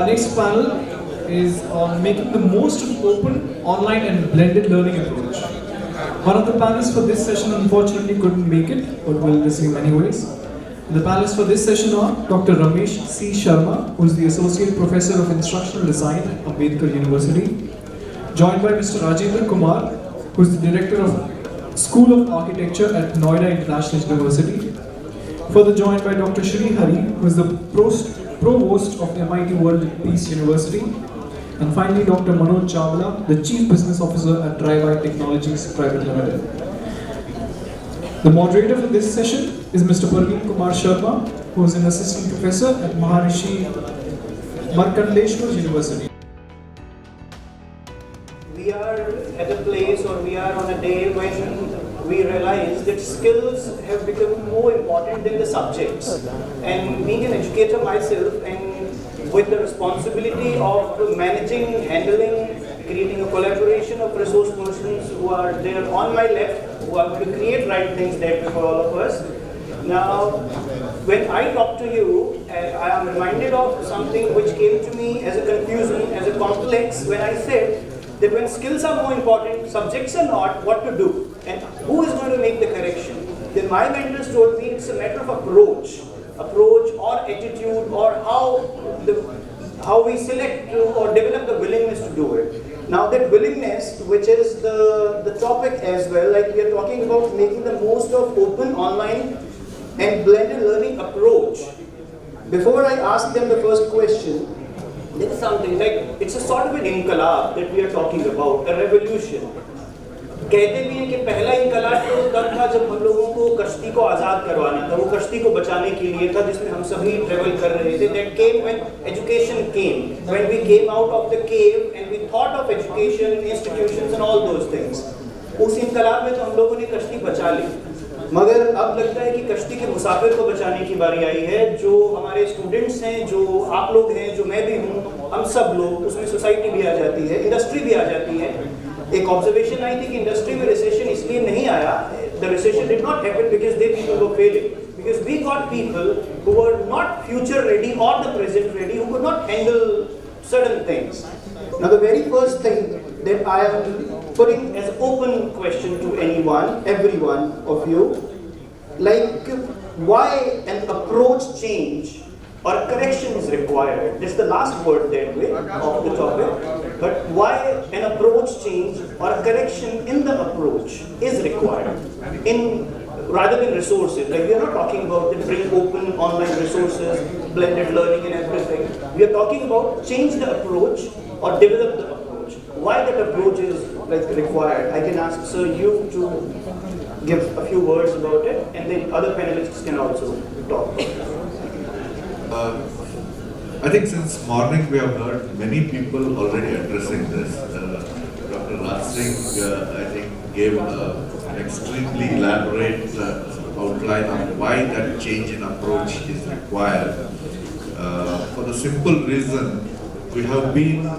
Our next panel is on making the most of open, online and blended learning approach. One of the panelists for this session unfortunately couldn't make it, but will listen in many ways. The panelists for this session are Dr. Ramesh C. Sharma, who is the Associate Professor of Instructional Design at Ambedkar University, joined by Mr. Rajendra Kumar, who is the Director of School of Architecture at Noida International University, further joined by Dr. Shri, who is the Pro-Vost of MIT World Peace University, and finally Dr. Manoj Chawla, the Chief Business Officer at Tribyte Technologies Private Limited. The moderator for this session is Mr. Parveen Kumar Sharma, who is an Assistant Professor at Maharishi Markandeshwar University. We are at a place, or we are on a day when we realize that skills have become more important than the subjects. And being an educator myself, and with the responsibility of managing, handling, creating a collaboration of resource persons who are there on my left, who are going to create right things that way for all of us. Now, when I talk to you, I am reminded of something which came to me as a confusion, as a complex, when I said that when skills are more important, subjects are not, what to do, and who is going to make the correction. Then my mentors told me it's a matter of approach or attitude, or how we select or develop the willingness to do it. Now that willingness, which is the topic as well, like we are talking about making the most of open, online and blended learning approach. Before I ask them the first question, there is something like, it's a sort of an inqilab that we are talking about, a revolution. कहते भी हैं कि पहला इनकलाब तो तब था जब हम लोगों को कश्ती को आज़ाद करवाना था, वो कश्ती को बचाने के लिए था जिसमें हम सभी ट्रेवल कर रहे थे. That came when education came, when we came out of the cave and we thought of education, institutions and all those things. उस इनकलाब में तो हम लोगों ने कश्ती बचा ली, मगर अब लगता है कि कश्ती के मुसाफिर को बचाने की बारी आई है. जो हमारे स्टूडेंट्स हैं, जो आप लोग हैं, जो मैं भी हूँ, हम सब लोग, उसमें सोसाइटी भी आ जाती है, इंडस्ट्री भी आ जाती है. एक ऑब्जर्वेशन आई थी कि इंडस्ट्री में रिसेशन इसलिए नहीं आया, the recession did not happen because they people were failing, because we got people who were not future ready or the present ready, who could not handle certain things. Now the very first thing that I am putting as open question to anyone, every one of you, like why an approach change or correction is required. That's the last word that way of the topic. But why an approach change or a correction in the approach is required in rather than resources. Like we are not talking about the bring open online resources, blended learning and everything. We are talking about change the approach or develop the approach. Why that approach is like required. I can ask sir you to give a few words about it, and then other panelists can also talk. I think since morning we have heard many people already addressing this. Dr. Raj Singh, I think, gave an extremely elaborate outline of why that change in approach is required. For the simple reason, we have been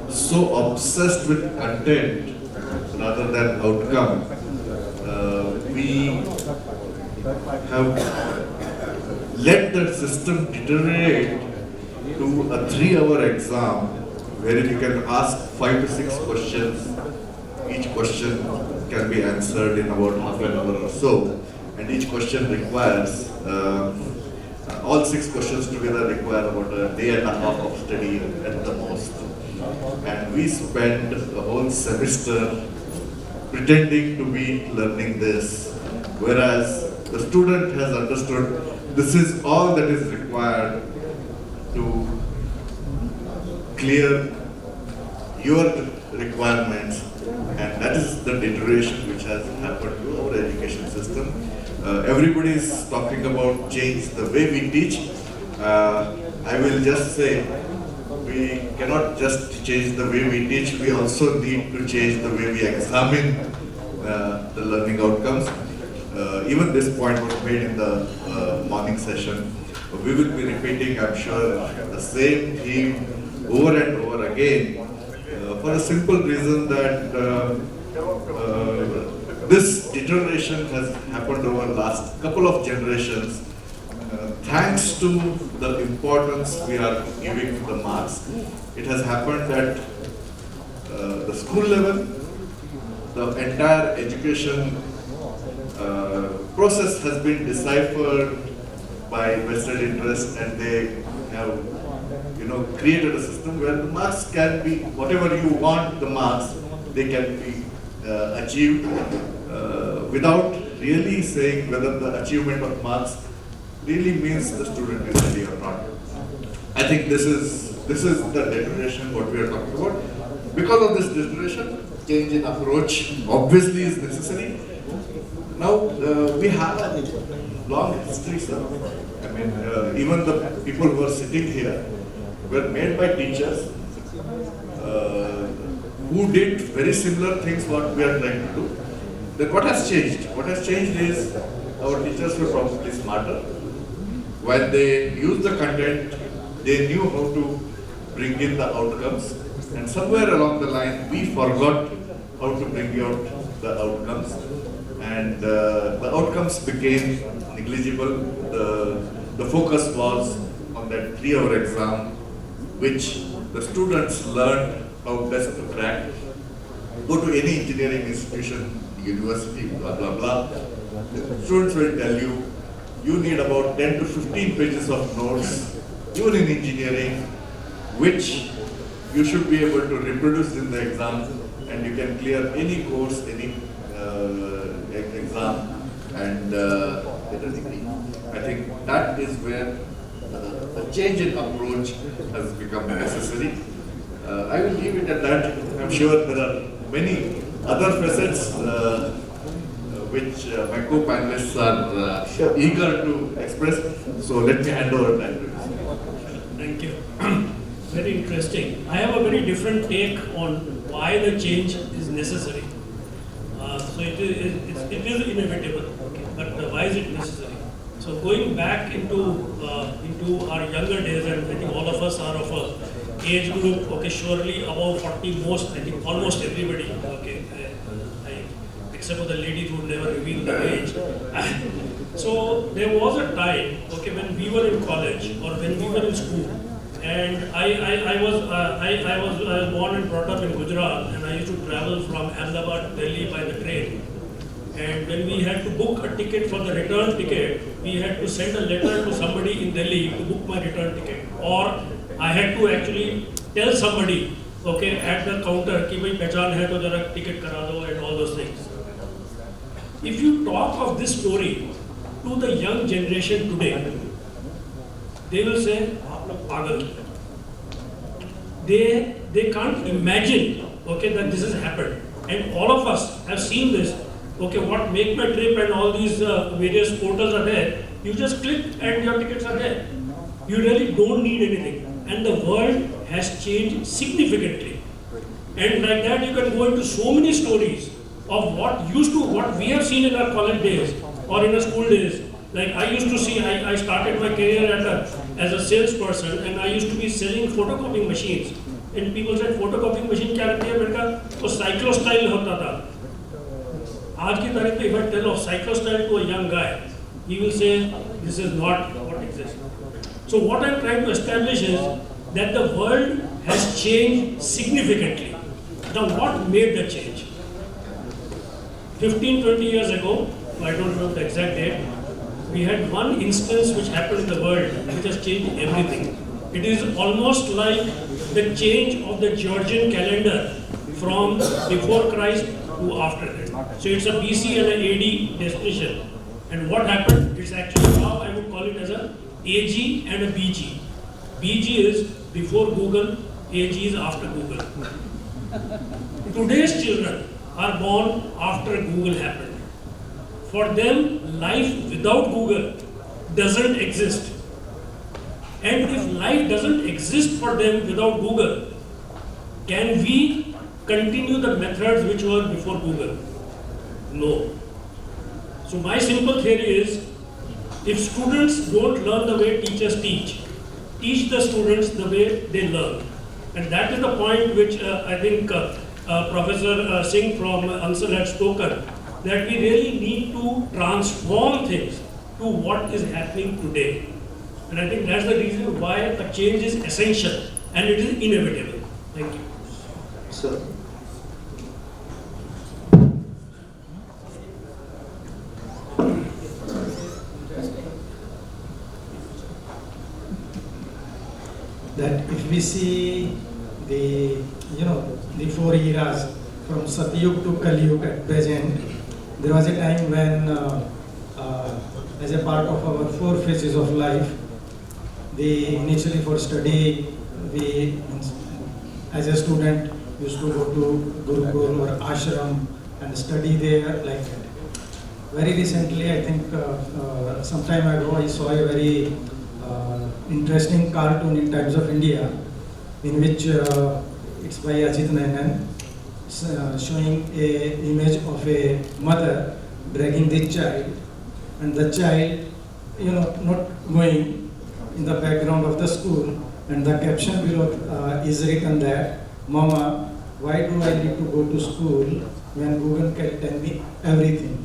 so obsessed with content rather than outcome. We have let the system deteriorate to a 3-hour exam wherein you can ask 5 to 6 questions. Each question can be answered in about half an hour or so, and each question requires, all 6 questions together require about a day and a half of study at the most. And we spend the whole semester pretending to be learning this, whereas the student has understood this is all that is required to clear your requirements, and that is the deterioration which has happened to our education system. Everybody is talking about change the way we teach. I will just say we cannot just change the way we teach, we also need to change the way we examine the learning outcomes. Even this point was made in the morning session. We will be repeating, I'm sure, the same theme over and over again for a simple reason that this deterioration has happened over the last couple of generations thanks to the importance we are giving to the marks, it has happened at the school level. The entire education process has been deciphered by vested interest, and they have, created a system where the marks can be whatever you want. The marks, they can be achieved without really saying whether the achievement of marks really means the student is ready or not. I think this is the deterioration what we are talking about. Because of this deterioration, change in approach obviously is necessary. Now we have a long history, sir. I mean, even the people who are sitting here were made by teachers who did very similar things what we are trying to do. Then what has changed? What has changed is our teachers were probably smarter. When they used the content, they knew how to bring in the outcomes. And somewhere along the line, we forgot how to bring out the outcomes. And the outcomes became negligible. The focus was on that 3-hour exam, which the students learned how best to crack. Go to any engineering institution, university, blah, blah, blah. The students will tell you, you need about 10 to 15 pages of notes, even in engineering, which you should be able to reproduce in the exam, and you can clear any course, any exam, and get a degree. I think that is where a change in approach has become necessary. I will leave it at that. I'm sure there are many other facets which my co-panelists are eager to express. So let me hand over that to you. Thank you. Very interesting. I have a very different take on why the change is necessary. So it is inevitable, but why is it necessary? So going back into our younger days, and I think all of us are of a age group, surely above 40, I think almost everybody, except for the ladies who never reveal their age. So there was a time, when we were in college or when we were in school, and I was born and brought up in Gujarat, and I used to travel from Ahmedabad to Delhi by the train. And when we had to book a ticket for the return ticket, we had to send a letter to somebody in Delhi to book my return ticket. Or I had to actually tell somebody, at the counter, कि भाई पहचान है तो जरा ticket करा दो, and all those things. If you talk of this story to the young generation today, they will say, "आप लोग पागल." They can't imagine, that this has happened. And all of us have seen this. What Make My Trip and all these various portals are there. You just click and your tickets are there. You really don't need anything. And the world has changed significantly. And like that, you can go into so many stories of what we have seen in our college days or in our school days. Like I used to see, I started my career as a salesperson, and I used to be selling photocopying machines. And people said, photocopying machine क्या रहती है? मैंने कहा, वो cyclostyle होता था. आज की तारीख में, if I tell of cyclostyle to a young guy, he will say, this is not what exists. So what I'm trying to establish is that the world has changed significantly. Now what made the change? 15, 20 years ago, I don't remember the exact date, we had one instance which happened in the world which has changed everything. It is almost like the change of the Georgian calendar from before Christ to after that. So it's a BC and an AD destination. And what happened? It's actually now I would call it as a AG and a BG. BG is before Google, AG is after Google. Today's children are born after Google happened. For them, life without Google doesn't exist. And if life doesn't exist for them without Google, can we continue the methods which were before Google? No. So my simple theory is, if students don't learn the way teachers teach the students the way they learn. And that is the point which I think Professor Singh from Answer had spoken, that we really need to transform things. to what is happening today. And I think that's the reason why a change is essential and it is inevitable. Thank you. Sir. That if we see the the four eras from Satyug to Kaliyug at present, there was a time when as a part of our four phases of life, initially for study, we as a student used to go to Gurukul or ashram and study there like that. Very recently, I think some time ago, I saw a very interesting cartoon in Times of India, in which it's by Ajit Nayan, showing a image of a mother dragging the child, and the child, not going in the background of the school, and the caption below is written that, "Mama, why do I need to go to school when Google can tell me everything?"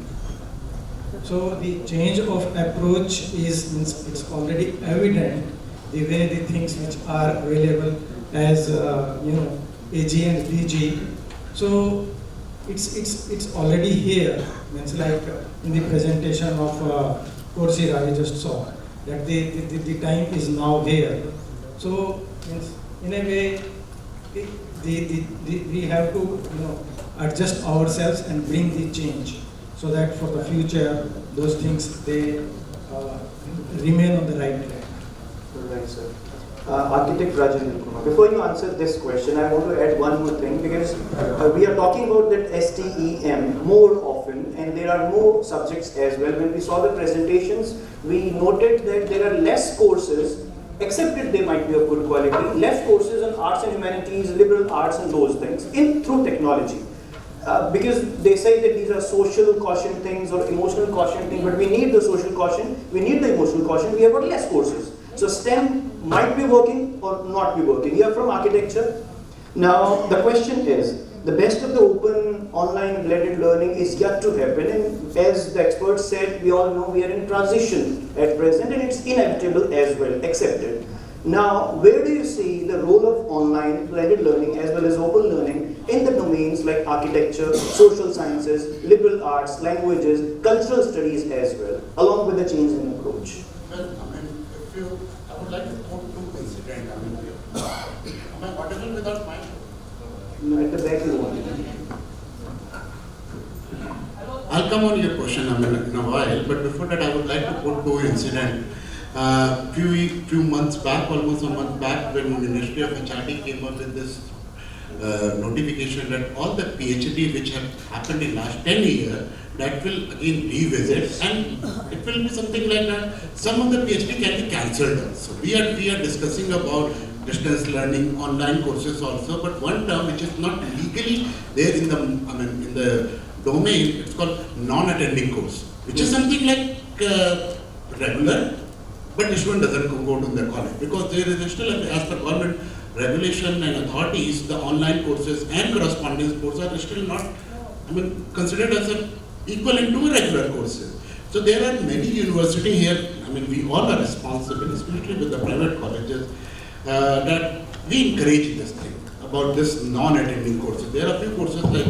So the change of approach it's already evident, the way the things which are available as AG and BG. So it's already here. It's like in the presentation of Coursera we just saw that the time is now here. So in a way, we have to adjust ourselves and bring the change, so that for the future those things they remain on the right track. Right, sir. Architect Rajendra Kumar, before you answer this question, I want to add one more thing, because we are talking about that STEM more often, and there are more subjects as well. When we saw the presentations, we noted that there are less courses, except that they might be of good quality, less courses on arts and humanities, liberal arts and those things, through technology. Because they say that these are social quotient things or emotional quotient things, but we need the social quotient, we need the emotional quotient, we have got less courses. So STEM might be working or not be working. You are from architecture. Now the question is, the best of the open online blended learning is yet to happen, and as the experts said, we all know we are in transition at present, and it's inevitable as well, accepted. Now, where do you see the role of online blended learning as well as open learning in the domains like architecture, social sciences, liberal arts, languages, cultural studies as well, along with the change in approach? Well, I would like to quote two incidents. Am I audible without mic? No, at the back you want. I'll come on your question in a while, but before that I would like to quote two incidents. Few months back, almost a month back, when the Ministry of HRD came up with this notification that all the PhD which have happened in last 10 years, that will again revisit, and it will be something like that. Some of the PhD can be cancelled. So we are discussing about distance learning, online courses also, but one term which is not legally there in the domain, it's called non-attending course, which is something like regular, but the student doesn't go to the college, because there is still, as per government regulation and authorities, the online courses and correspondence courses are still not considered as an equivalent to regular courses. So there are many universities here, we all are responsible, especially with the private colleges, that we encourage this thing about this non-attending courses. There are few courses like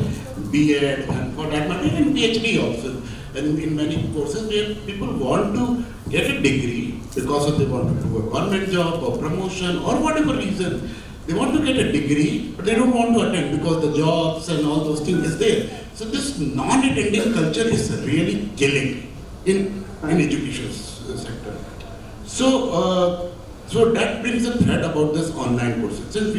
B.Ed and for that matter even PhD also. And in many courses where people want to get a degree because they want to do a government job or promotion or whatever reason. They want to get a degree, but they don't want to attend because the jobs and all those things is there. So this non-attending culture is really killing in education sector. So that brings a thread about this online courses. Since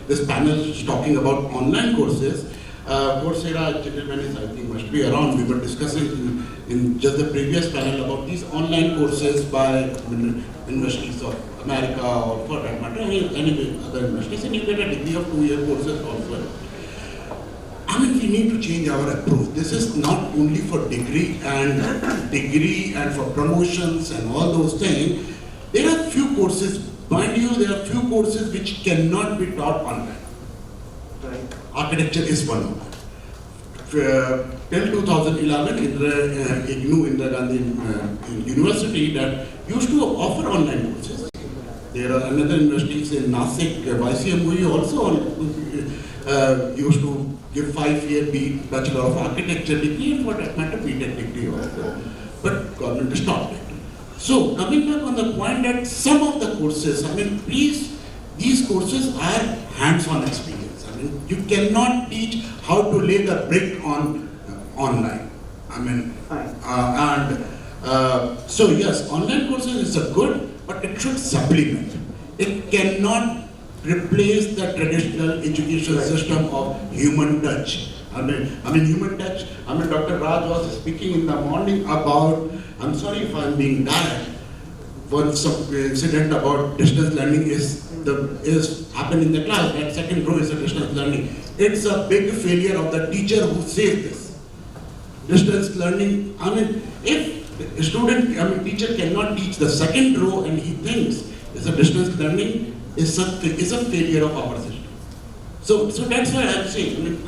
this panel is talking about online courses, Coursera gentleman is, I think, must be around. We were discussing in just the previous panel about these online courses by universities of America or for that matter, any other universities, and you get a degree of 2-year courses also. We need to change our approach. This is not only for degree and for promotions and all those things. There are few courses, mind you, there are few courses which cannot be taught online. Right. Architecture is one of them. till 2011, Indira Gandhi University that used to offer online courses. There are another universities in Nasik, YCMU also used to give 5-year Bachelor of Architecture degree and for that matter BTech degree also. But government stopped it. So coming back on the point that some of the courses, I mean, please, these courses are hands-on experience. I mean, you cannot teach how to lay the brick on online. I mean, so yes, online courses is a good, but it should supplement. It cannot replace the traditional education system of human touch. I mean human touch. I mean, Dr. Raj was speaking in the morning about, I'm sorry if I'm being direct, one incident about distance learning is happened in the class. That second row is a distance learning. It's a big failure of the teacher who says this. Distance learning, I mean, if a student, I mean, teacher cannot teach the second row and he thinks it's a distance learning, is a failure of our system. So that's why I'm saying, I mean,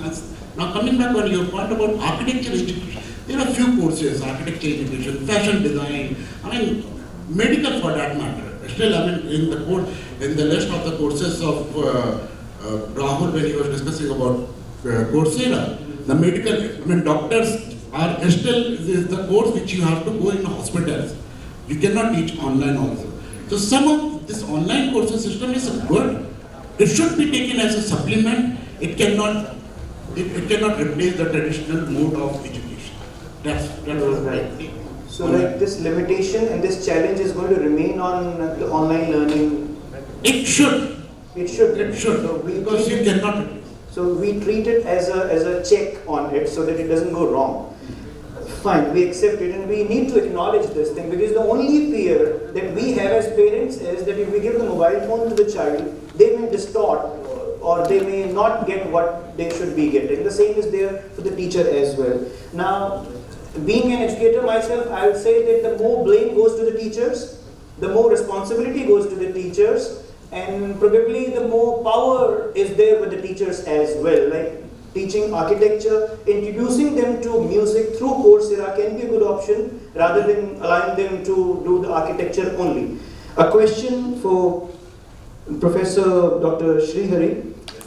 now coming back on your point about architecture education, there are few courses, architecture education, fashion design, I mean, medical for that matter. Still, I mean, in the list of the courses of Rahul when he was discussing about Coursera, the medical, I mean, doctors are still is the course which you have to go in hospitals. You cannot teach online also. So some of this online courses system is good. It should be taken as a supplement. It cannot replace the traditional mode of education. That's right. So like this limitation and this challenge is going to remain on the online learning? It should. It should. It should. So because you cannot replace. So we treat it as a check on it so that it doesn't go wrong. Fine, we accept it and we need to acknowledge this thing because the only fear that we have as parents is that if we give the mobile phone to the child, they may distort or they may not get what they should be getting. The same is there for the teacher as well. Now, being an educator myself, I would say that the more blame goes to the teachers, the more responsibility goes to the teachers, and probably the more power is there with the teachers as well. Like teaching architecture, introducing them to music through Coursera can be a good option rather than allowing them to do the architecture only. A question for Professor Dr. Shri,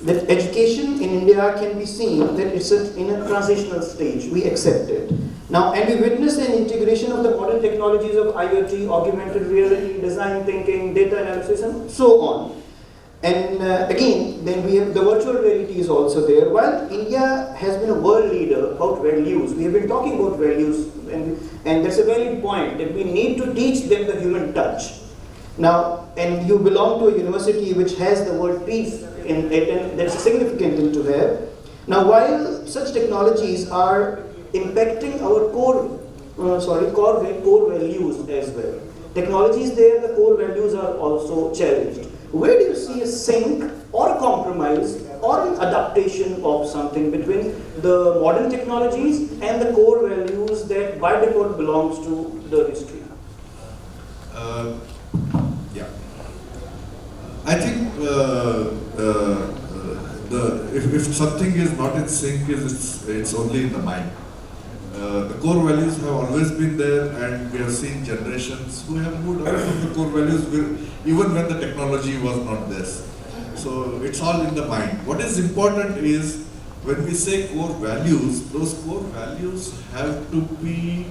that education in India can be seen that it's in a transitional stage. We accept it. Now, and we witness an integration of the modern technologies of IoT, augmented reality, design thinking, data analysis, and so on. And again, then we have the virtual reality is also there. While India has been a world leader about values, we have been talking about values, and that's a valid point that we need to teach them the human touch. Now, and you belong to a university which has the word peace in it, and that's a significant thing to have. Now, while such technologies are impacting our core values as well, technologies there, the core values are also challenged. Where do you see a sync or a compromise or an adaptation of something between the modern technologies and the core values that by default belongs to the history? Yeah. I think if something is not in sync, it's only in the mind. The core values have always been there, and we have seen generations who have moved away from the core values even when the technology was not there. So it's all in the mind. What is important is when we say core values, those core values have to be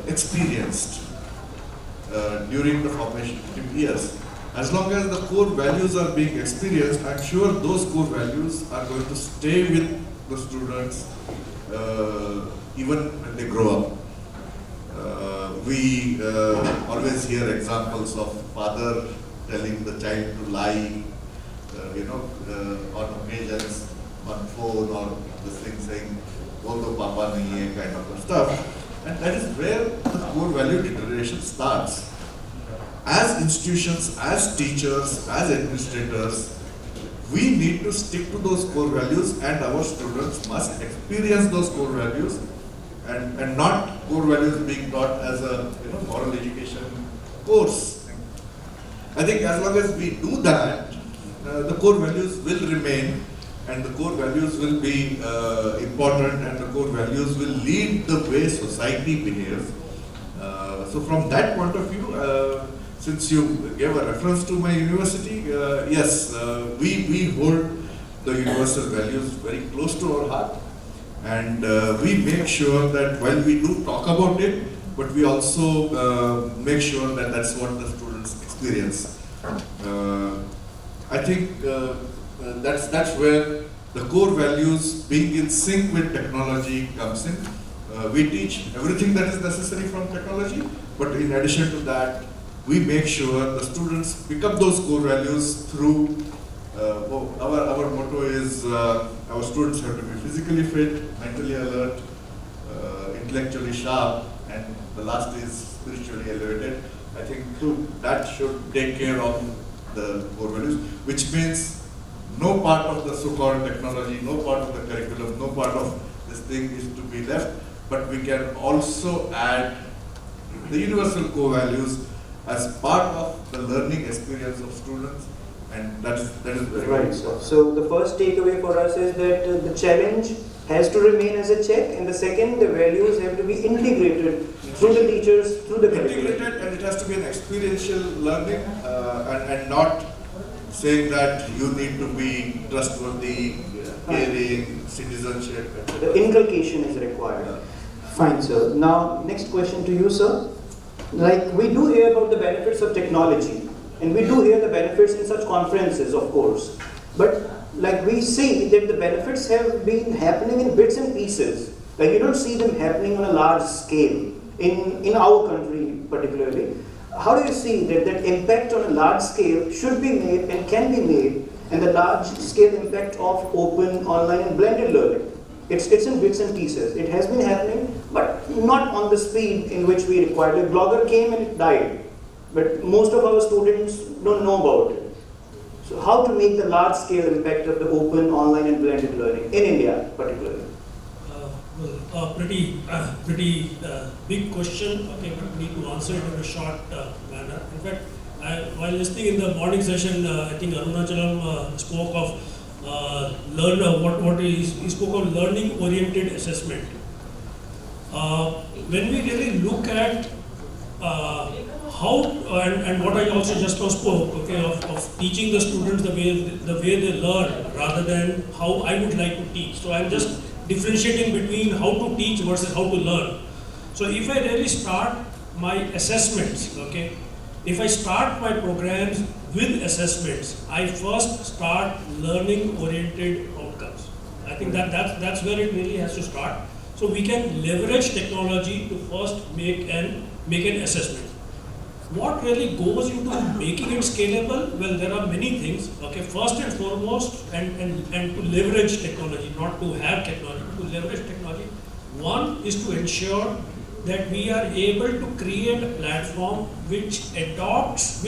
experienced during the formative years. As long as the core values are being experienced, I'm sure those core values are going to stay with the students even when they grow up. We always hear examples of father telling the child to lie, on occasions on phone or this thing saying, "Wo to papa nahi hai," kind of stuff. And that is where the core value deterioration starts. As institutions, as teachers, as administrators, we need to stick to those core values, and our students must experience those core values and not core values being taught as a moral education course. I think as long as we do that, the core values will remain, and the core values will be important, and the core values will lead the way society behaves. So from that point of view, since you gave a reference to my university, yes, we hold the universal values very close to our heart, and we make sure that while we do talk about it, but we also make sure that that's what the students experience. I think that's where the core values being in sync with technology comes in. We teach everything that is necessary from technology, but in addition to that, we make sure the students pick up those core values through, our motto is, our students have to be physically fit, mentally alert, intellectually sharp, and the last is spiritually elevated. I think that should take care of the core values, which means no part of the so-called technology, no part of the curriculum, no part of this thing is to be left, but we can also add the universal core values as part of the learning experience of students, and that is very right. So the first takeaway for us is that the challenge has to remain as a check, and the second, the values have to be integrated through the teachers, through the curriculum. Integrated, and it has to be an experiential learning, and not saying that you need to be trustworthy, caring, citizenship, etc. The inculcation is required. Fine, sir. Now, next question to you, sir. Like, we do hear about the benefits of technology, and we do hear the benefits in such conferences, of course. But like, we see that the benefits have been happening in bits and pieces. Like, you don't see them happening on a large scale in our country particularly. How do you see that impact on a large scale should be made and can be made, and the large scale impact of open, online and blended learning? It's in bits and pieces. It has been happening, but not on the speed in which we required. A blogger came and it died, but most of our students don't know about it. So how to make the large scale impact of the open, online and blended learning in India particularly? Pretty big question, okay, but need to answer it in a short manner. In fact, while listening in the morning session, I think Arunachalam spoke of he spoke of learning-oriented assessment. When we really look at how and what I also just now spoke, okay, of teaching the students the way they learn rather than how I would like to teach. So I'm just differentiating between how to teach versus how to learn. So if I really start my assessments, okay, if I start my programs with assessments, I first start learning-oriented outcomes. I think that's where it really has to start. So we can leverage technology to first make an assessment. What really goes into making it scalable? Well, there are many things. Okay, first and foremost, and to leverage technology, not to have technology, to leverage technology. One is to ensure that we are able to create a platform which adapts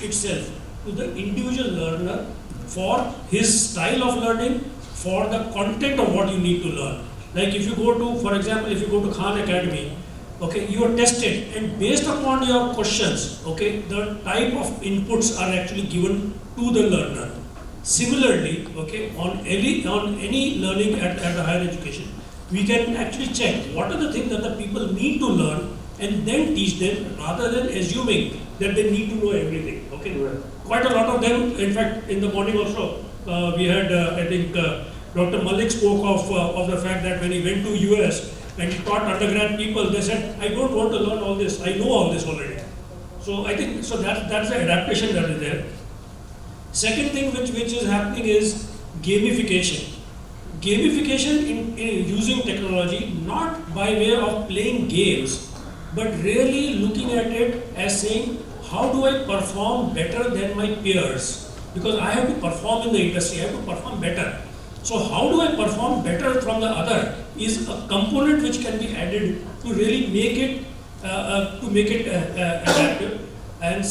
itself to the individual learner for his style of learning, for the content of what you need to learn. Like if you go to, for example, if you go to Khan Academy, okay, you are tested, and based upon your questions, okay, the type of inputs are actually given to the learner. Similarly, okay, on any learning at the higher education, we can actually check what are the things that the people need to learn and then teach them, rather than assuming that they need to know everything. Okay, right. Quite a lot of them. In fact, in the morning also, we had I think Dr. Malik spoke of the fact that when he went to US and he taught undergrad people, they said, "I don't want to learn all this. I know all this already." So I think that's the adaptation that is there. Second thing which is happening is gamification. Gamification in using technology, not by way of playing games, but really looking at it as saying, how do I perform better than my peers? Because I have to perform in the industry, I have to perform better. So how do I perform better from the other is a component which can be added to really make it adaptive. And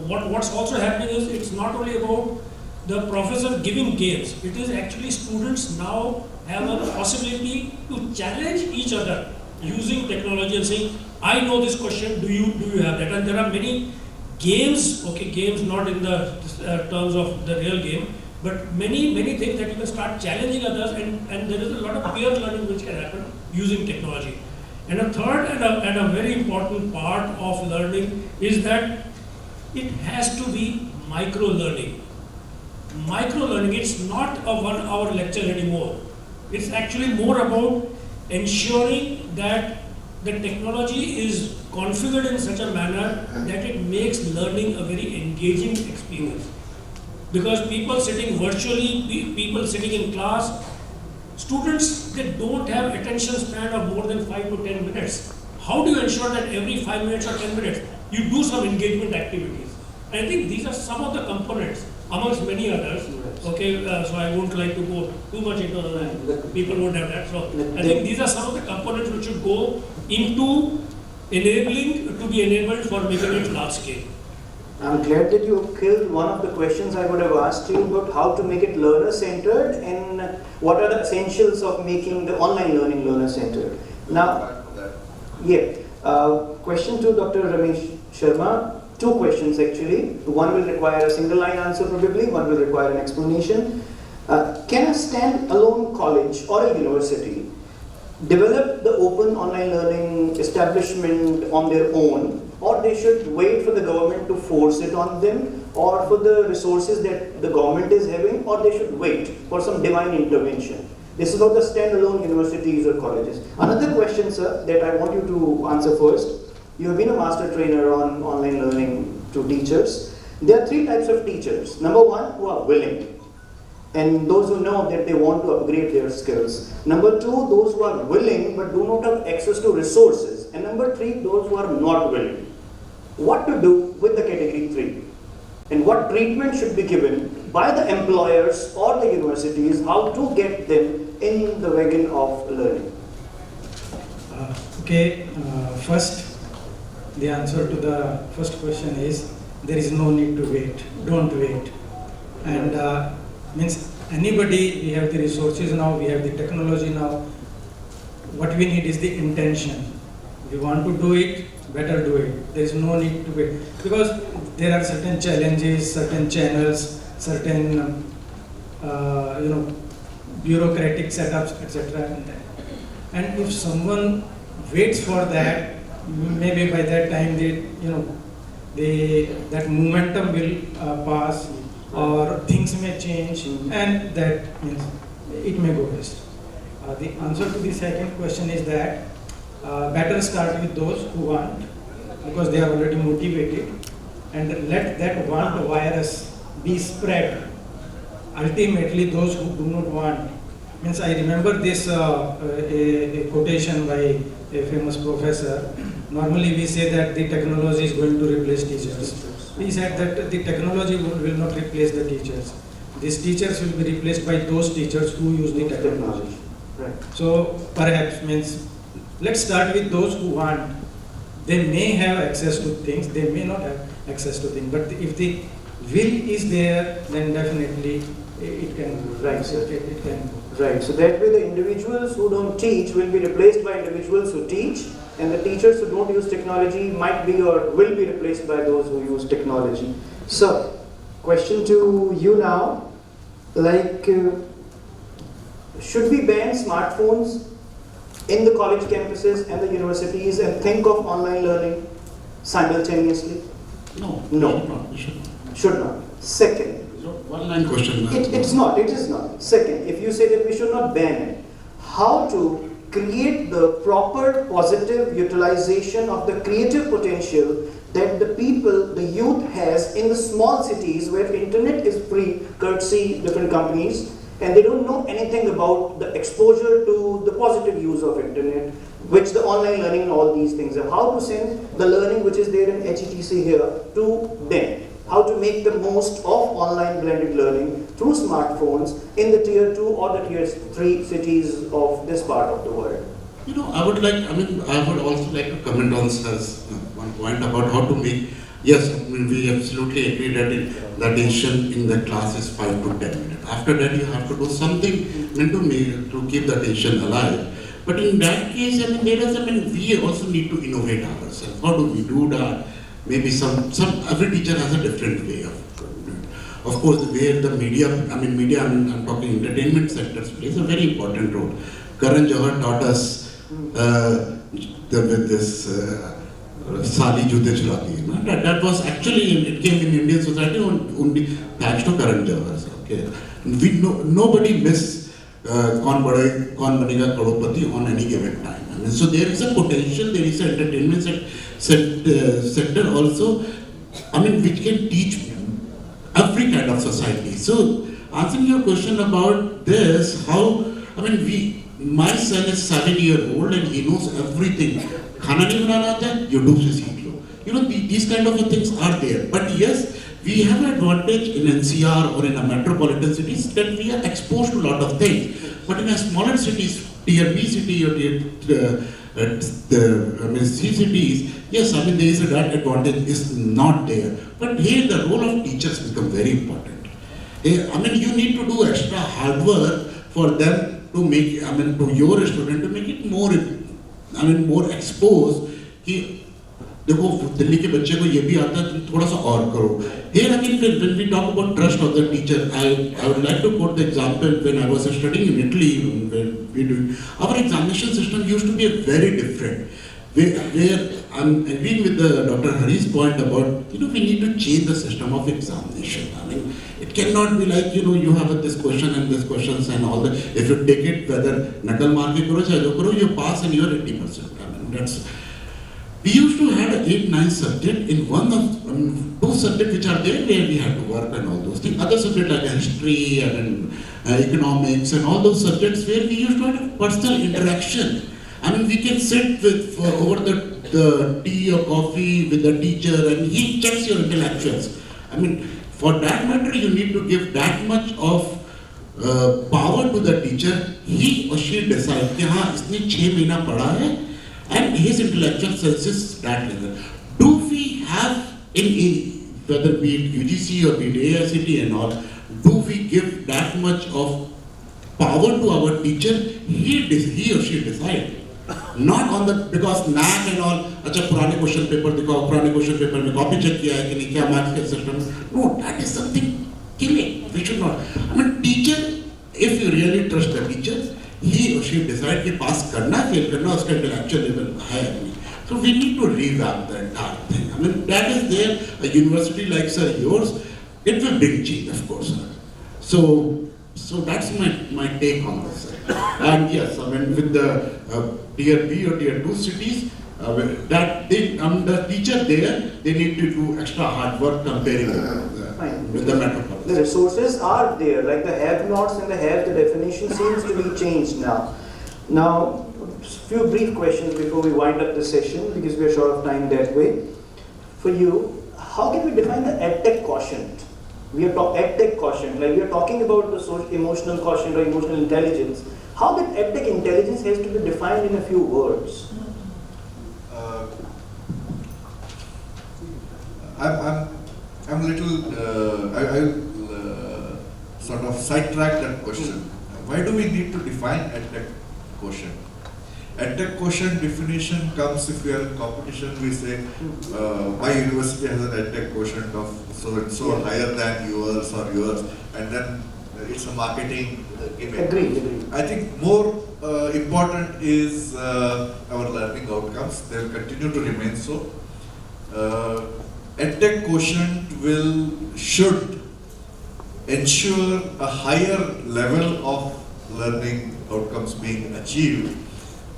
what's also happening is it's not only about the professor giving games, it is actually students now have a possibility to challenge each other using technology and saying, I know this question, do you have that? And there are many games, okay, games not in the terms of the real game, But many things that you can start challenging others, and there is a lot of peer learning which can happen using technology. And a third and a very important part of learning is that it has to be micro learning. Micro learning, it's not a 1 hour lecture anymore. It's actually more about ensuring that the technology is configured in such a manner that it makes learning a very engaging experience. Because people sitting virtually, people sitting in class, students, they don't have attention span of more than 5 to 10 minutes. How do you ensure that every 5 minutes or 10 minutes, you do some engagement activities? And I think these are some of the components, amongst many others. Okay, so I won't like to go too much into that. People won't have that. So I think these are some of the components which should go into enabling, to be enabled for making it large scale. I'm glad that you killed one of the questions I would have asked you about how to make it learner-centered and what are the essentials of making the online learning learner-centered. Now, question to Dr. Ramesh Sharma. 2 questions actually. One will require a single line answer probably, one will require an explanation. Can a stand-alone college or a university develop the open online learning establishment on their own, or they should wait for the government to force it on them, or for the resources that the government is having, or they should wait for some divine intervention? This is about the stand-alone universities or colleges. Another question, sir, that I want you to answer first. You have been a master trainer on online learning to teachers. There are 3 types of teachers. Number 1, who are willing, and those who know that they want to upgrade their skills. Number 2, those who are willing but do not have access to resources. And number 3, those who are not willing. What to do with the category 3? And what treatment should be given by the employers or the universities, how to get them in the wagon of learning? First, the answer to the first question is there is no need to wait. Don't wait. And means anybody, we have the resources now, we have the technology now. What we need is the intention. If you want to do it, better do it. There is no need to wait. Because there are certain challenges, certain channels, certain bureaucratic setups, etc. And if someone waits for that, maybe by that time that momentum will pass, or things may change, and that means it may go waste. The answer to the second question is that better start with those who want, because they are already motivated, and let that want virus be spread. Ultimately, those who do not want, means I remember this a quotation by a famous professor. Normally we say that the technology is going to replace teachers. He said that the technology will not replace the teachers. These teachers will be replaced by those teachers who use the technology. Right. So perhaps means let's start with those who want. They may have access to things, they may not have access to things, but if the will is there, then definitely it can go. Right, sir. It can go. Right, so that way the individuals who don't teach will be replaced by individuals who teach, and the teachers who don't use technology might be or will be replaced by those who use technology. So, question to you now, should we ban smartphones in the college campuses and the universities and think of online learning simultaneously? No. No. Should not. Second, One line question. it is not. Second, if you say that we should not ban it, how to create the proper positive utilization of the creative potential that the people, the youth has in the small cities where internet is free, courtesy different companies, and they don't know anything about the exposure to the positive use of internet, which the online learning and all these things are. How to send the learning which is there in HETC here to them. How to make the most of online blended learning through smartphones in the tier 2 or the tier 3 cities of this part of the world. I would also like to comment on Sir's one point about how to make, yes, we absolutely agree that the attention in the class is 5 to 10 minutes. After that, you have to do something to keep the attention alive. But in that case, we also need to innovate ourselves. How do we do that? Maybe every teacher has a different way of doing it. Of course, where the media, I'm talking entertainment sectors plays a very important role. Karan Johar taught us with this Sali Jude Chulati. That was actually, it came in Indian society only thanks to Karan Johar. Okay. Nobody miss Kaun Banega Crorepati on any given time. So there is a potential, there is an entertainment sector also, which can teach every kind of society. So answering your question about this, my son is 7-year-old and he knows everything. Khana nahi banana aata hai, YouTube se seekh lo. These kind of things are there. But yes, we have an advantage in NCR or in a metropolitan cities that we are exposed to a lot of things. But in a smaller cities, tier B city or C cities, yes, there is that advantage is not there. But here the role of teachers become very important. You need to do extra hard work for them to make, to your student to make it more, more exposed. देखो दिल्ली के बच्चे को ये भी आता है थोड़ा सा और करो. Here again, when we talk about trust of the teacher, I would like to quote the example when I was studying in Italy. When we do, our examination system used to be very different. Where I'm agreeing with the Dr. Hari's point about we need to change the system of examination. It cannot be like you have this question and this questions and all that. If you take it whether nakal maar ke karo chahe jo karo, you pass and you are 80%. That's. We used to have 8-9 subjects in one of 2 subjects which are there where we had to work and all those things. Other subjects like history and economics and all those subjects where we used to have personal interaction. We can sit with over the tea or coffee with the teacher and he checks your intellectuals. For that matter, you need to give that much of power to the teacher. He or she decides कि हाँ इसने 6 महीना पढ़ा है. And his intellectual sense is that level. Do we have whether be it UGC or be it AICT and all, do we give that much of power to our teacher? He or she decide. Not on the, because NAC and all, अच्छा पुराने question paper दिखाओ, पुराने question paper में copy check किया है कि नहीं क्या maths के system. No, that is something killing. We should not. Teacher, if you really trust the teacher, he or she decide कि pass करना fail करना उसका intellectual level है. So we need to revamp the entire thing. That is there. A university like yours, it will bring change, of course. So that's my take on this. And yes, with the tier B or tier 2 cities, that the teacher there, they need to do extra hard work comparing with the metropolis. The resources are there, like the have-nots and the have, the definition seems to be changed now. Now, few brief questions before we wind up the session, because we are short of time that way. For you, how can we define the EdTech quotient? We are talking EdTech quotient, like we are talking about the social, emotional quotient or emotional intelligence. How that EdTech intelligence has to be defined in a few words? I'm a little, I'll sort of sidetrack that question. Why do we need to define EdTech quotient? EdTech quotient definition comes if we are in competition, we say my university has an EdTech quotient of so and so higher than yours or yours, and then it's a marketing gimmick. Agreed. I think more important is our learning outcomes. They will continue to remain so. EdTech quotient should ensure a higher level of learning outcomes being achieved,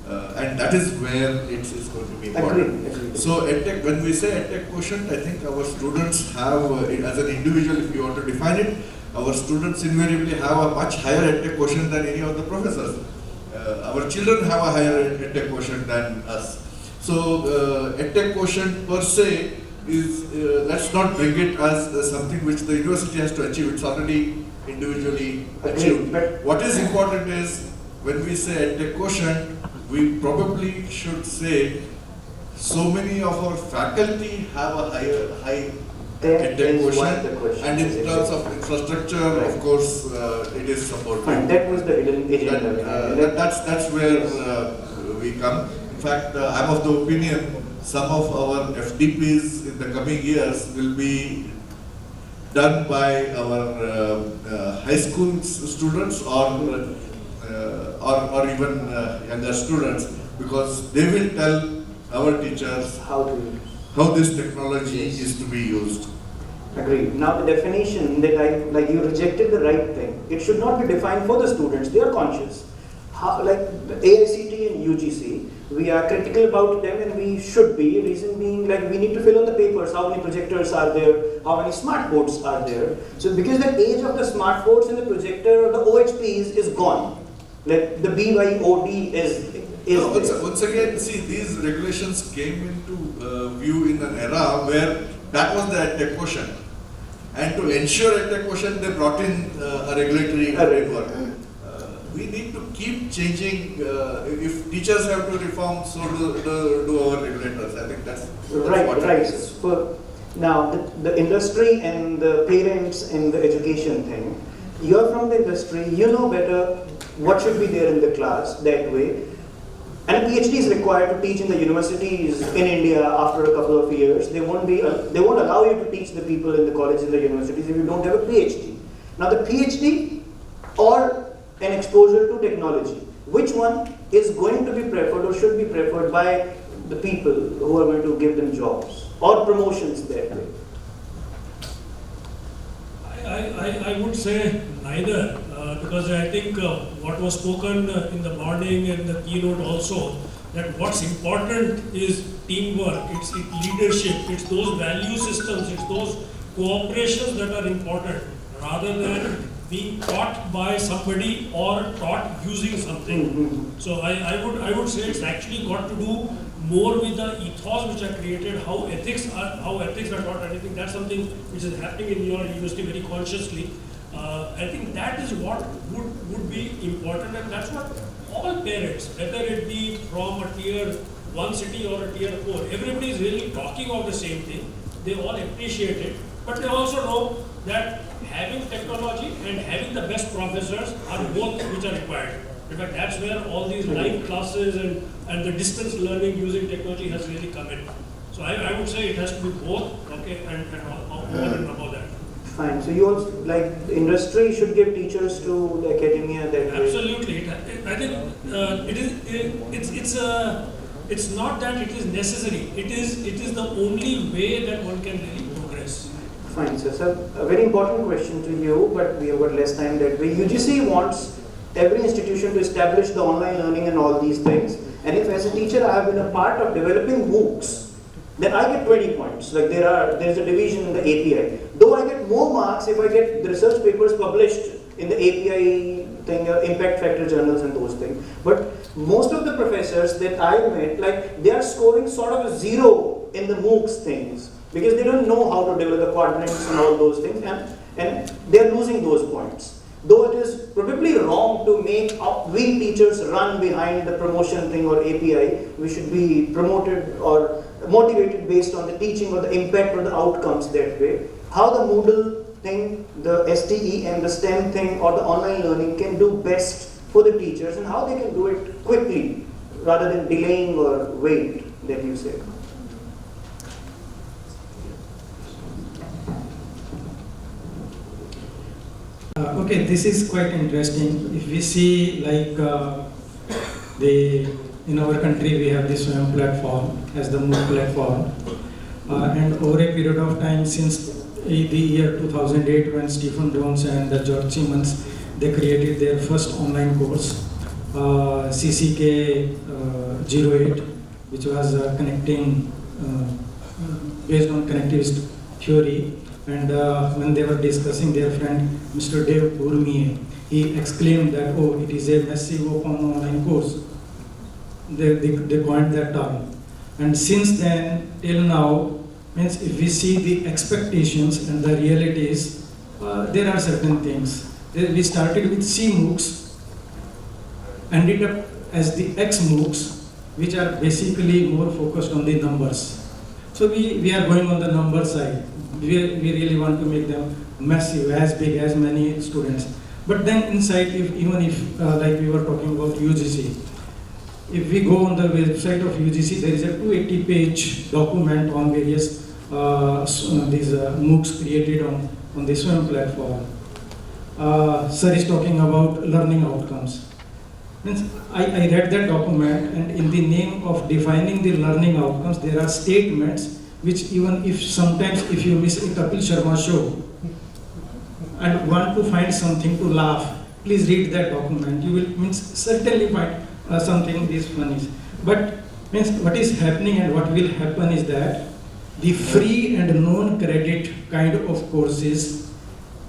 and that is where it is going to be important. Agreed. So EdTech, when we say EdTech quotient, I think our students have, as an individual, if you want to define it, our students invariably have a much higher EdTech quotient than any of the professors. Our children have a higher EdTech quotient than us. So EdTech quotient per se is, let's not bring it as something which the university has to achieve. It's already individually achieved. But what is important is, when we say EdTech quotient, we probably should say so many of our faculty have a high EdTech quotient, and in terms of infrastructure, of course, it is supported. Fine, that was the hidden agenda. That's where we come. In fact, I'm of the opinion some of our FDPs in the coming years will be done by our high school students or even younger students, because they will tell our teachers How to use. how this technology is to be used. Agreed. Now the definition that you rejected the right thing. It should not be defined for the students. They are conscious. How, like the AICT and UGC, we are critical about them and we should be. Reason being, like we need to fill on the papers. How many projectors are there? How many smart boards are there? So because the age of the smart boards and the projector or the OHPs is gone. Like the BYOD is. No, once again, see, these regulations came into view in an era where that was the EdTech quotient. And to ensure EdTech quotient, they brought in a regulatory framework. We need to keep changing. If teachers have to reform, so do our regulators. I think that's Right. what it is. Now, the industry and the parents and the education thing, you're from the industry, you know better what should be there in the class that way. And a PhD is required to teach in the universities in India after a couple of years. They won't allow you to teach the people in the colleges and the universities if you don't have a PhD. Now, the PhD or an exposure to technology, which one is going to be preferred or should be preferred by the people who are going to give them jobs or promotions that way? I would say neither, because I think what was spoken in the morning and the keynote also, that what's important is teamwork, it's leadership, it's those value systems, it's those cooperations that are important, rather than being taught by somebody or taught using something. So I would say it's actually got to do more with the ethos which are created, how ethics are taught. I think that's something which is happening in your university very consciously. I think that is what would be important, and that's what all parents, whether it be from a tier 1 city or a tier 4, everybody is really talking of the same thing. They all appreciate it, but they also know that having technology and having the best professors are both which are required. In fact, that's where all these live classes and the distance learning using technology has really come in. So I would say it has to be both, okay, and more and above that. Fine. So you also, like, the industry should give teachers to the academia that way? Absolutely. I think it's not that it is necessary. It is the only way that one can really progress. Fine, sir. So a very important question to you, but we have got less time that way. UGC wants every institution to establish the online learning and all these things. And if as a teacher I have been a part of developing MOOCs, then I get 20 points. Like there's a division in the API. Though I get more marks if I get the research papers published in the API thing, impact factor journals and those things. But most of the professors that I met, like, they are scoring sort of a 0 in the MOOCs things, because they don't know how to develop the coordinates and all those things, and they're losing those points. Though it is probably wrong to make we teachers run behind the promotion thing or API, we should be promoted or motivated based on the teaching or the impact or the outcomes that way. How the Moodle thing, the STE and the STEM thing or the online learning can do best for the teachers, and how they can do it quickly rather than delaying or wait, that you say. Okay, this is quite interesting. If we see, like, in our country we have this SWAYAM platform as the MOOC platform, and over a period of time since the year 2008, when Stephen Jones and George Siemens, they created their first online course, CCK 08, which was connecting based on connectivist theory. And when they were discussing, their friend Mr. Dave Urmiye, he exclaimed that, oh, it is a massive open online course. They coined that term. And since then till now, means if we see the expectations and the realities, there are certain things. We started with C MOOCs, ended up as the X MOOCs, which are basically more focused on the numbers. So we are going on the number side. We really want to make them massive, as big as many students. But then inside, even if like we were talking about UGC, if we go on the website of UGC, there is a 280-page document on various these MOOCs created on the SWAYAM platform. Sir is talking about learning outcomes. Means I read that document, and in the name of defining the learning outcomes, there are statements which even if sometimes if you miss a Kapil Sharma show and want to find something to laugh, please read that document. You will certainly find something this funny. But what is happening and what will happen is that the free and non-credit kind of courses,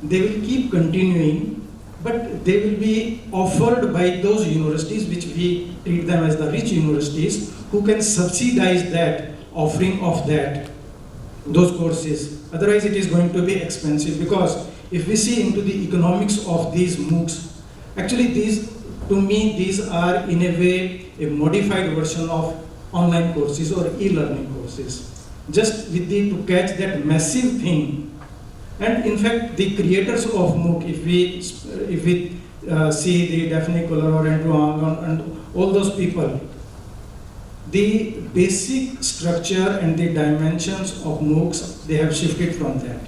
they will keep continuing, but they will be offered by those universities which we treat them as the rich universities who can subsidize that offering of those courses. Otherwise it is going to be expensive, because if we see into the economics of these MOOCs, actually to me these are in a way a modified version of online courses or e-learning courses, just with to catch that massive thing. And in fact, the creators of MOOC, if we see the Daphne Koller and all those people, the basic structure and the dimensions of MOOCs, they have shifted from that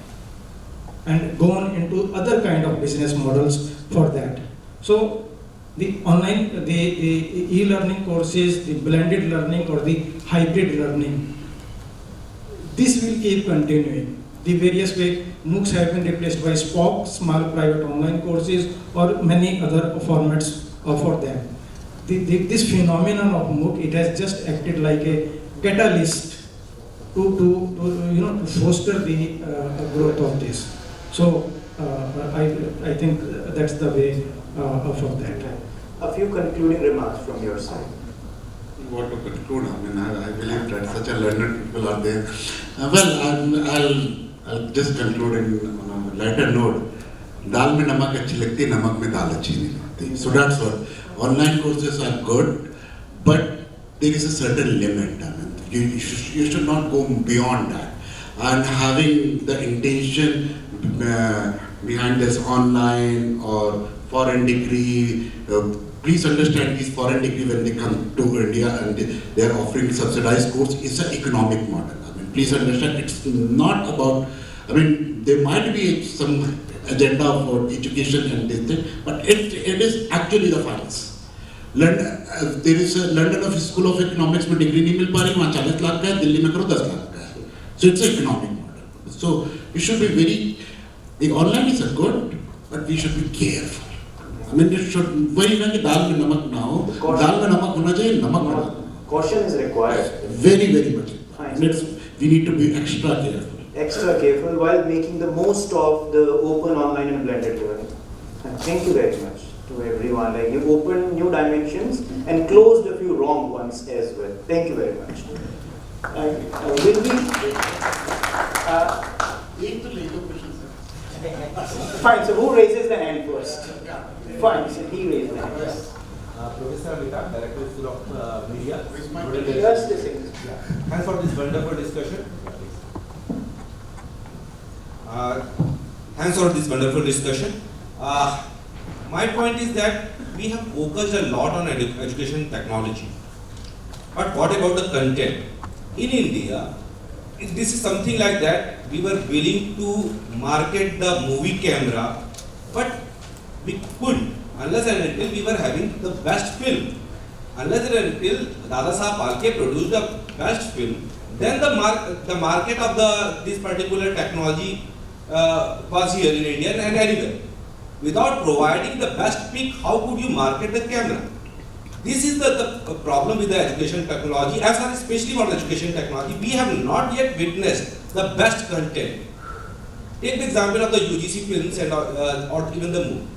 and gone into other kind of business models for that. So the online, the e-learning courses, the blended learning or the hybrid learning, this will keep continuing. The various way MOOCs have been replaced by SPOC, small private online courses, or many other formats for them. This phenomenon of MOOC, it has just acted like a catalyst to foster the growth of this. So I think that's the way for that. A few concluding remarks from your side. What to conclude? I believe that such a learned people are there. I'll just conclude on a lighter note. Dal mein namak achhi lagti, namak mein dal achhi nahi lagti. So that's what. Online courses are good, but there is a certain limit. You should not go beyond that. And having the intention behind this online or foreign degree, please understand these foreign degree when they come to India and they are offering subsidized course, it's an economic model. Please understand, it's not about, there might be some agenda for education and this thing, but it is actually the finance. London, there is a London School of Economics में degree नहीं मिल पा रही, वहाँ 40 लाख का है, दिल्ली में करो 10 लाख का है. So it's an economic model. So it should be very, the online is a good, but we should be careful. It should, वही ना कि दाल में नमक ना हो, दाल में नमक होना चाहिए, नमक ना. Caution is required. Very, very much. We need to be extra careful. Extra careful while making the most of the open, online and blended learning. And thank you very much to everyone. Like, you opened new dimensions and closed a few wrong ones as well. Thank you very much. Will we? Fine. So who raises the hand first? Fine. So he raised the hand. Professor Amita, Director School of Media. Yes, this is. Thanks for this wonderful discussion. Thanks for this wonderful discussion. My point is that we have focused a lot on education technology. But what about the content? In India, if this is something like that, we were willing to market the movie camera, but we couldn't, unless and until we were having the best film. Unless and until Dada Sahab Phalke produced the best film, then the market of this particular technology was here in India and anywhere. Without providing the best pick, how could you market the camera? This is the problem with the education technology, as far as especially for the education technology. We have not yet witnessed the best content. Take the example of the UGC films and or even the movie.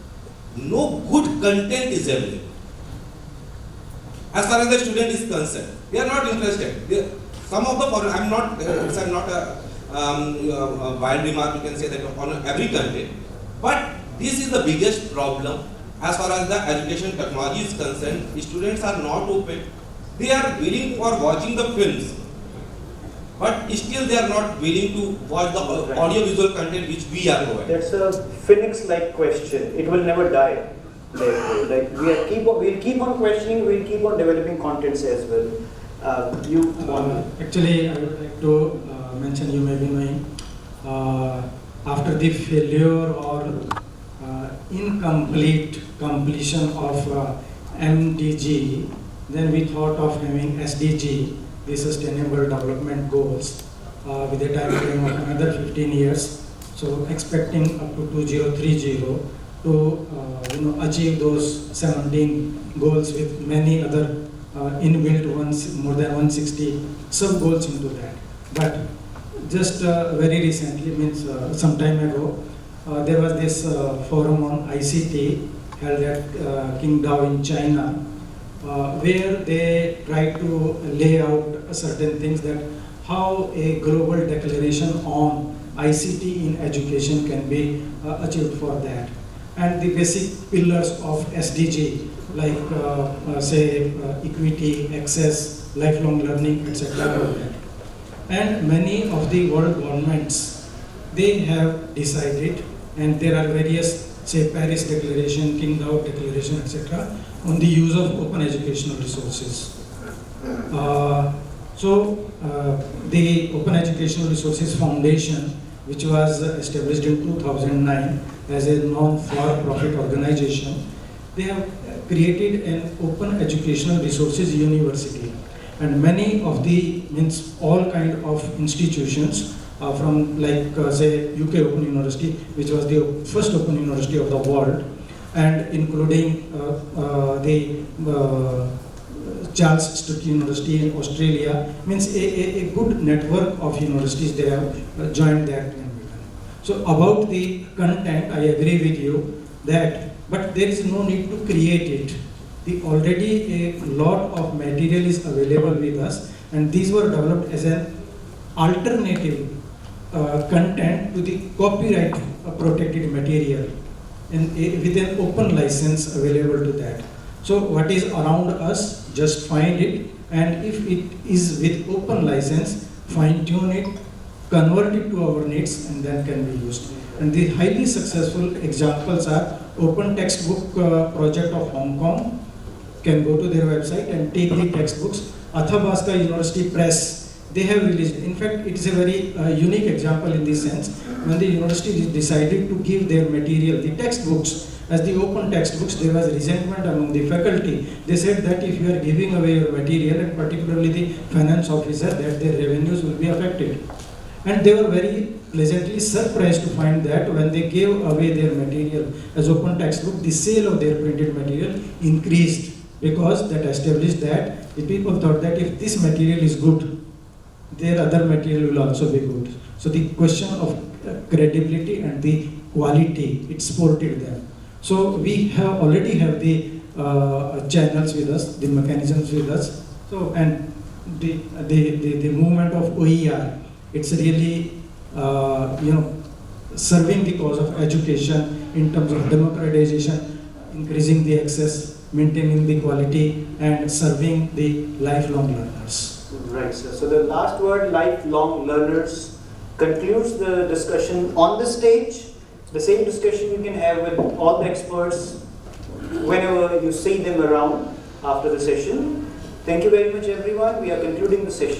No good content is available. As far as the student is concerned, they are not interested. Some of the foreign, I'm not a wild remark, you can say that on every content, but this is the biggest problem as far as the education technology is concerned. Students are not open. They are willing for watching the films, but still they are not willing to watch the audio-visual content which we are providing. That's a phoenix-like question. It will never die. Like we'll keep on questioning. We'll keep on developing contents as well. Actually, I would like to mentioned, you may be knowing, after the failure or incomplete completion of MDG, then we thought of having SDG, the Sustainable Development Goals, with a time frame of another 15 years. So expecting up to 2030 to achieve those 17 goals with many other inbuilt ones, more than 160 sub goals into that. But just very recently, means some time ago, there was this forum on ICT held at Qingdao in China, where they tried to lay out certain things, that how a global declaration on ICT in education can be achieved for that. And the basic pillars of SDG, like say equity, access, lifelong learning, etc. And many of the world governments, they have decided, and there are various, say Paris Declaration, Qingdao Declaration, etc., on the use of open educational resources. The Open Educational Resources Foundation, which was established in 2009 as a non-for-profit organization, they have created an Open Educational Resources University. And many of the, means all kind of institutions, from like say UK Open University, which was the first open university of the world, and including the Charles Sturt University in Australia, means a good network of universities, they have joined that. So about the content, I agree with you that, but there is no need to create it. Already a lot of material is available with us, and these were developed as an alternative content to the copyright protected material, and with an open license available to that. So what is around us, just find it, and if it is with open license, fine tune it, convert it to our needs, and then can be used. And the highly successful examples are Open Textbook Project of Hong Kong. Can go to their website and take the textbooks. Athabasca University Press, they have released. In fact, it is a very unique example in this sense. When the university decided to give their material, the textbooks, as the open textbooks, there was resentment among the faculty. They said that if you are giving away your material, and particularly the finance officer, that their revenues will be affected. And they were very pleasantly surprised to find that when they gave away their material as open textbook, the sale of their printed material increased, because that established that the people thought that if this material is good, their other material will also be good. So the question of credibility and the quality, it supported them. So we already have the channels with us, the mechanisms with us. So, and the movement of OER, it's really serving the cause of education in terms of democratization, increasing the access, maintaining the quality, and serving the lifelong learners. Right, sir. So the last word, lifelong learners, concludes the discussion on the stage. The same discussion you can have with all the experts whenever you see them around after the session. Thank you very much, everyone. We are concluding the session.